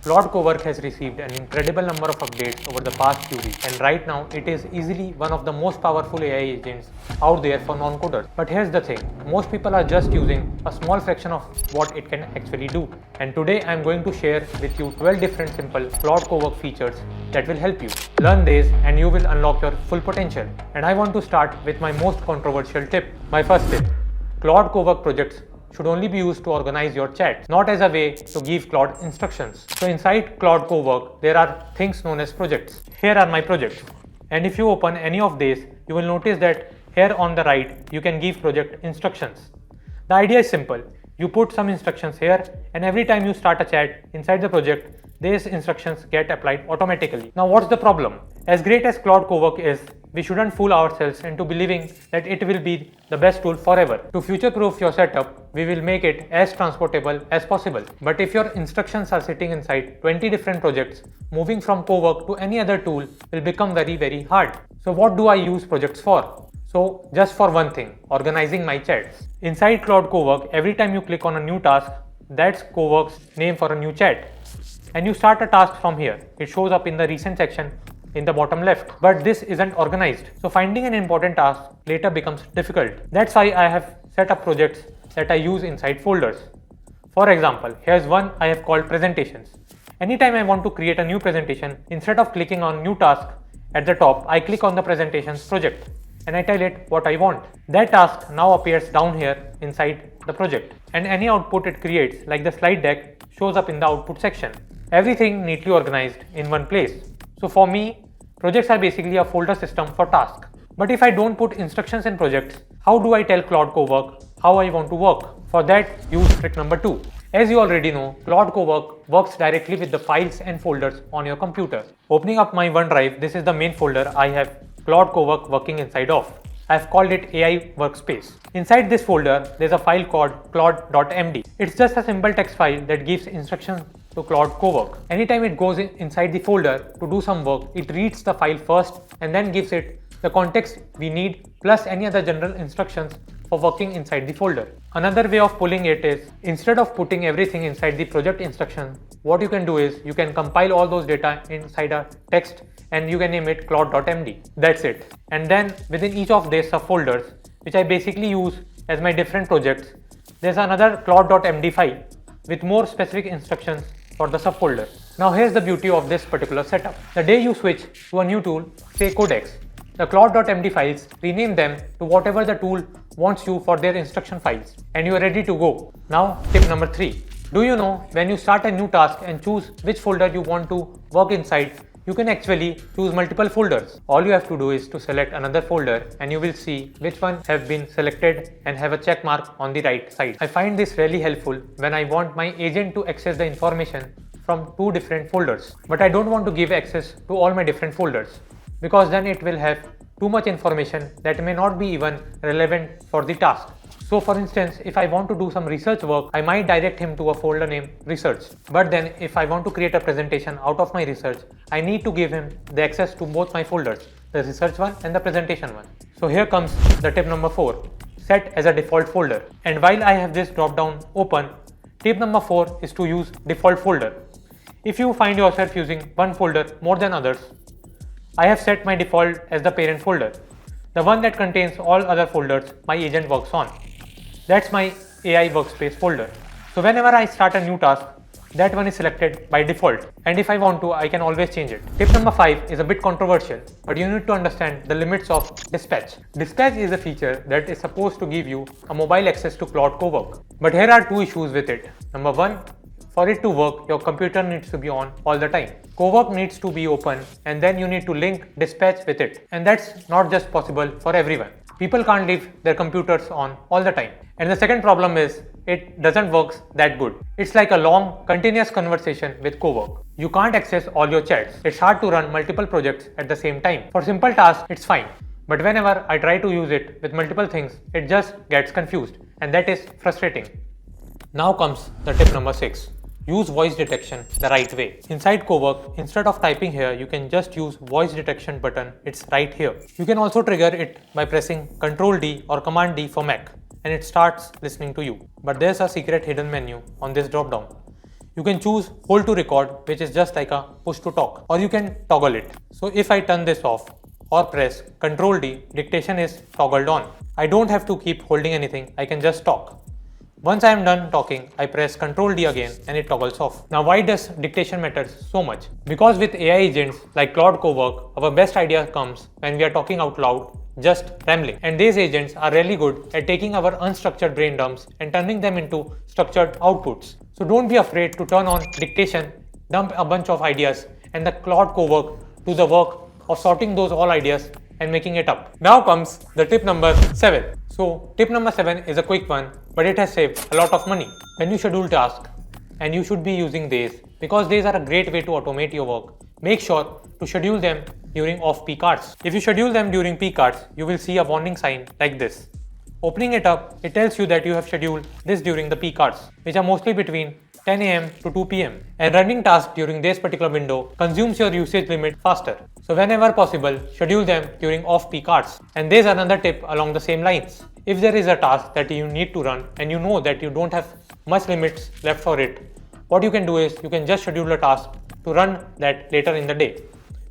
Claude Cowork has received an incredible number of updates over the past few weeks, and right now it is easily one of the most powerful AI agents out there for non-coders. But here's the thing, most people are just using a small fraction of what it can actually do. And today I'm going to share with you 12 different simple Claude Cowork features that will help you. Learn these and you will unlock your full potential. And I want to start with my most controversial tip. My first tip, Claude Cowork projects should only be used to organize your chats, not as a way to give Claude instructions. So inside Claude Cowork, there are things known as projects. Here are my projects. And if you open any of these, you will notice that here on the right, you can give project instructions. The idea is simple. You put some instructions here, and every time you start a chat inside the project, these instructions get applied automatically. Now what's the problem? As great as Claude Cowork is, we shouldn't fool ourselves into believing that it will be the best tool forever. To future-proof your setup, we will make it as transportable as possible. But if your instructions are sitting inside 20 different projects, moving from Cowork to any other tool will become very hard. So what do I use projects for? So just for one thing, organizing my chats. Inside Claude Cowork, every time you click on a new task, that's Cowork's name for a new chat. And you start a task from here. It shows up in the recent section in the bottom left, but this isn't organized. So finding an important task later becomes difficult. That's why I have set up projects that I use inside folders. For example, here's one I have called presentations. Anytime I want to create a new presentation, instead of clicking on new task at the top, I click on the presentations project and I tell it what I want. That task now appears down here inside the project, and any output it creates, like the slide deck, shows up in the output section. Everything neatly organized in one place. So for me, projects are basically a folder system for tasks. But if I don't put instructions in projects, how do I tell Claude Cowork how I want to work? For that, use trick number 2. As you already know, Claude Cowork works directly with the files and folders on your computer. Opening up my OneDrive, this is the main folder I have Claude Cowork working inside of. I've called it AI Workspace. Inside this folder, there's a file called claude.md. It's just a simple text file that gives instructions to Claude Cowork. Anytime it goes inside the folder to do some work, it reads the file first and then gives it the context we need plus any other general instructions for working inside the folder. Another way of pulling it is, instead of putting everything inside the project instruction, what you can do is you can compile all those data inside a text and you can name it claude.md. That's it. And then within each of these subfolders, which I basically use as my different projects, there's another claude.md file with more specific instructions for the subfolder. Now here's the beauty of this particular setup. The day you switch to a new tool, say Codex, the claude.md files, rename them to whatever the tool wants you for their instruction files, and you are ready to go. Now tip number 3. Do you know when you start a new task and choose which folder you want to work inside, you can actually choose multiple folders. All you have to do is to select another folder and you will see which one have been selected and have a check mark on the right side. I find this really helpful when I want my agent to access the information from 2 different folders. But I don't want to give access to all my different folders, because then it will have too much information that may not be even relevant for the task. So for instance, if I want to do some research work, I might direct him to a folder named research. But then if I want to create a presentation out of my research, I need to give him the access to both my folders, the research one and the presentation one. So here comes the tip number 4, set as a default folder. And while I have this drop down open, tip number 4 is to use default folder. If you find yourself using one folder more than others, I have set my default as the parent folder, the one that contains all other folders my agent works on. That's my AI Workspace folder. So whenever I start a new task, that one is selected by default. And if I want to, I can always change it. Tip number 5 is a bit controversial, but you need to understand the limits of Dispatch. Dispatch is a feature that is supposed to give you a mobile access to Claude Cowork. But here are 2 issues with it. Number 1, for it to work, your computer needs to be on all the time. Cowork needs to be open and then you need to link Dispatch with it. And that's not just possible for everyone. People can't leave their computers on all the time. And the second problem is, it doesn't work that good. It's like a long, continuous conversation with Cowork. You can't access all your chats. It's hard to run multiple projects at the same time. For simple tasks, it's fine. But whenever I try to use it with multiple things, it just gets confused. And that is frustrating. Now comes the tip number 6. Use voice detection the right way. Inside Cowork, instead of typing here, you can just use voice detection button. It's right here. You can also trigger it by pressing Ctrl D or Command D for Mac, and it starts listening to you. But there's a secret hidden menu on this drop down. You can choose hold to record, which is just like a push to talk, or you can toggle it. So if I turn this off or press Ctrl D, dictation is toggled on. I don't have to keep holding anything, I can just talk. Once I am done talking, I press Ctrl D again and it toggles off. Now why does dictation matter so much? Because with AI agents like Claude Cowork, our best idea comes when we are talking out loud, just rambling. And these agents are really good at taking our unstructured brain dumps and turning them into structured outputs. So don't be afraid to turn on dictation, dump a bunch of ideas, and the Claude Cowork do the work of sorting those all ideas and making it up. Now comes the tip number 7. So tip number 7 is a quick one, but it has saved a lot of money. When you schedule tasks, and you should be using these because these are a great way to automate your work, make sure to schedule them during off-peak hours. If you schedule them during peak hours, you will see a warning sign like this. Opening it up, it tells you that you have scheduled this during the peak hours, which are mostly between 10 AM to 2 PM. And running tasks during this particular window consumes your usage limit faster. So whenever possible, schedule them during off-peak hours. And there's another tip along the same lines. If there is a task that you need to run and you know that you don't have much limits left for it, what you can do is you can just schedule a task to run that later in the day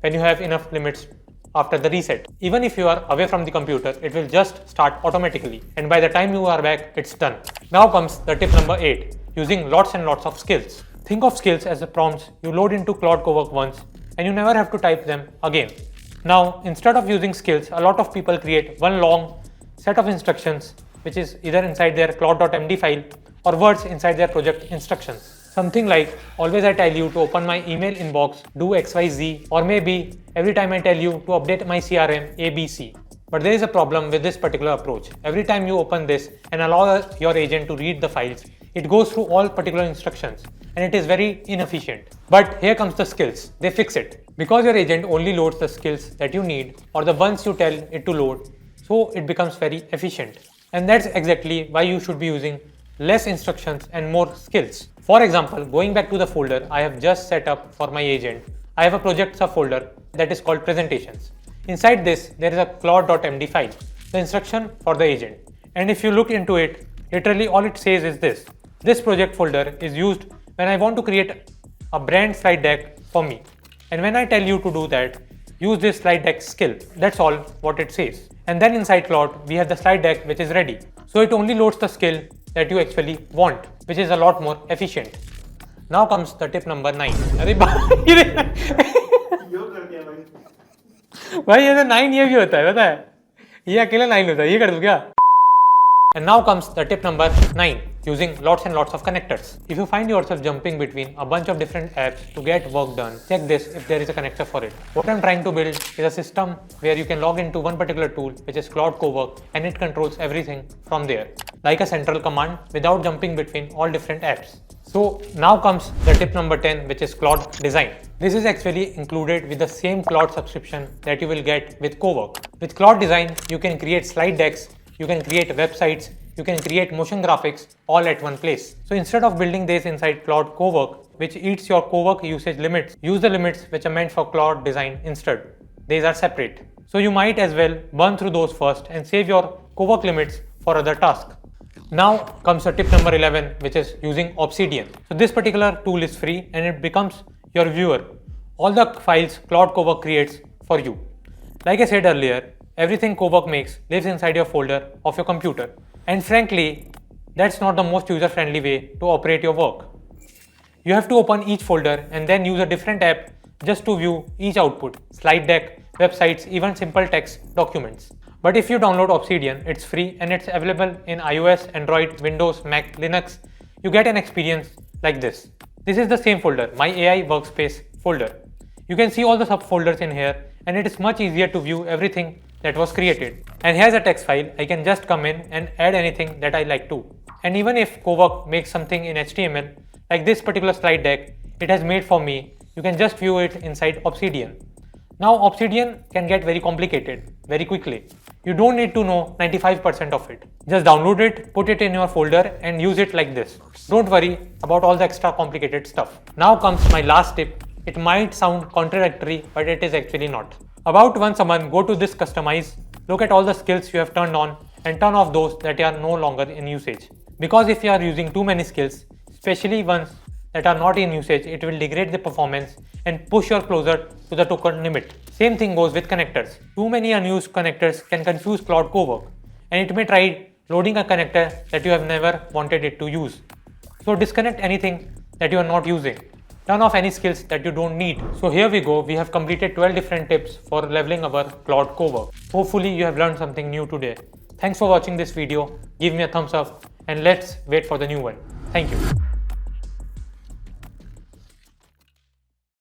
when you have enough limits after the reset. Even if you are away from the computer, it will just start automatically, and by the time you are back, it's done. Now comes the tip number 8, using lots and lots of skills. Think of skills as the prompts you load into Claude Cowork once and you never have to type them again. Now, instead of using skills, a lot of people create one long set of instructions which is either inside their claude.md file or words inside their project instructions. Something like, always I tell you to open my email inbox, do XYZ, or maybe every time I tell you to update my CRM, ABC. But there is a problem with this particular approach. Every time you open this and allow your agent to read the files, it goes through all particular instructions and it is very inefficient. But here comes the skills, they fix it. Because your agent only loads the skills that you need or the ones you tell it to load, so it becomes very efficient. And that's exactly why you should be using less instructions and more skills. For example, going back to the folder I have just set up for my agent, I have a project subfolder that is called presentations. Inside this, there is a claude.md file, the instruction for the agent. And if you look into it, literally all it says is this. This project folder is used when I want to create a brand slide deck for me. And when I tell you to do that, use this slide deck skill. That's all what it says. And then inside Claude, we have the slide deck which is ready. So it only loads the skill that you actually want, which is a lot more efficient. Now comes the tip number 9. भाई ये तो 9 ये भी होता है, पता है? ये अकेला 9 होता है, ये कर दूं क्या? And now comes the tip number 9, using lots and lots of connectors. If you find yourself jumping between a bunch of different apps to get work done, check this if there is a connector for it. What I'm trying to build is a system where you can log into one particular tool, which is Claude Cowork, and it controls everything from there, like a central command without jumping between all different apps. So now comes the tip number 10, which is Claude Design. This is actually included with the same Claude subscription that you will get with Cowork. With Claude Design, you can create slide decks, you can create websites, you can create motion graphics all at one place. So instead of building this inside Claude Cowork, which eats your Cowork usage limits, use the limits which are meant for Claude Design instead. These are separate. So you might as well burn through those first and save your Cowork limits for other tasks. Now comes the tip number 11, which is using Obsidian. So this particular tool is free and it becomes your viewer. All the files Claude Cowork creates for you. Like I said earlier, everything Cowork makes lives inside your folder of your computer. And frankly, that's not the most user-friendly way to operate your work. You have to open each folder and then use a different app just to view each output, slide deck, websites, even simple text documents. But if you download Obsidian, it's free and it's available in iOS, Android, Windows, Mac, Linux. You get an experience like this. This is the same folder, my AI workspace folder. You can see all the subfolders in here and it is much easier to view everything that was created. And here's a text file. I can just come in and add anything that I like to. And even if Cowork makes something in HTML, like this particular slide deck, it has made for me, you can just view it inside Obsidian. Now Obsidian can get very complicated very quickly. You don't need to know 95% of it. Just download it, put it in your folder and use it like this. Don't worry about all the extra complicated stuff. Now comes my last tip. It might sound contradictory, but it is actually not. About once a month, go to this customize, look at all the skills you have turned on and turn off those that are no longer in usage. Because if you are using too many skills, especially ones that are not in usage, it will degrade the performance and push you closer to the token limit. Same thing goes with connectors. Too many unused connectors can confuse Claude Cowork, and it may try loading a connector that you have never wanted it to use. So disconnect anything that you are not using. Turn off any skills that you don't need. So here we go, we have completed 12 different tips for leveling our Claude Cowork. Hopefully you have learned something new today. Thanks for watching this video, give me a thumbs up and let's wait for the new one. Thank you.